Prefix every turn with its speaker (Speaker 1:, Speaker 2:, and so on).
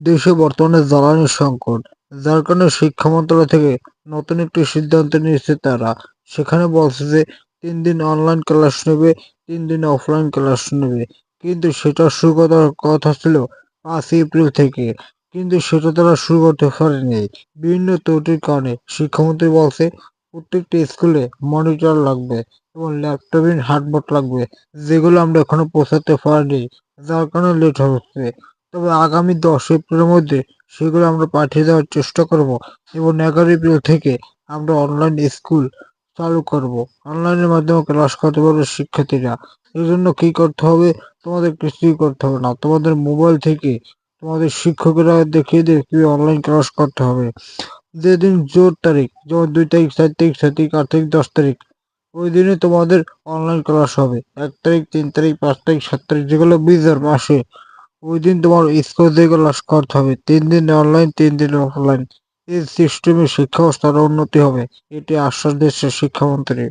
Speaker 1: দেশে বর্তমানে জ্বালানির সংকট, যার কারণে শিক্ষা মন্ত্রণালয় থেকে নতুন একটি সিদ্ধান্ত নিয়েছে তারা। সেখানে বলছে যে 3 দিন অনলাইন ক্লাস নেবে, 3 দিন অফলাইন ক্লাস নেবে। কিন্তু সেটা শুরু করার কথা ছিল 5 এপ্রিল থেকে, কিন্তু সেটা তারা শুরু করতে পারেনি বিভিন্ন ত্রুটির কারণে। শিক্ষামন্ত্রী বলছে প্রত্যেকটি স্কুলে মনিটর লাগবে এবং ল্যাপটপ হার্ডবোর্ড লাগবে, যেগুলো আমরা এখনো পৌঁছাতে পারিনি, যার কারণে লেট হচ্ছে। তবে আগামী 10 এপ্রিলের মধ্যে সেগুলো আমরা পাঠিয়ে দেওয়ার চেষ্টা করব এবং 11 এপ্রিল থেকে আমরা অনলাইন স্কুল চালু করব। অনলাইনের মাধ্যমে ক্লাস করতে পারবে শিক্ষার্থীরা। এই জন্য কি করতে হবে? তোমাদের কিছুই করতে হবে না, তোমাদের মোবাইল থেকে তোমাদের শিক্ষকেরা দেখিয়ে দেবে কিভাবে অনলাইন ক্লাস করতে হবে। যেদিন জোর তারিখ, যেমন 2 তারিখ, 4 তারিখ, 6 তারিখ, 8 তারিখ, 10 তারিখ, ওই দিনে তোমাদের অনলাইন ক্লাস হবে। 1 তারিখ, 3 তারিখ, 5 তারিখ, 7 তারিখ, যেগুলো বিজার মাসে, ওই দিন তোমার স্কুল থেকে ক্লাস করতে হবে। 3 দিন অনলাইন, 3 দিন অফলাইন। এই সিস্টেমে শিক্ষা ব্যবস্থার উন্নতি হবে, এটি আশ্বাস দিচ্ছে শিক্ষামন্ত্রী।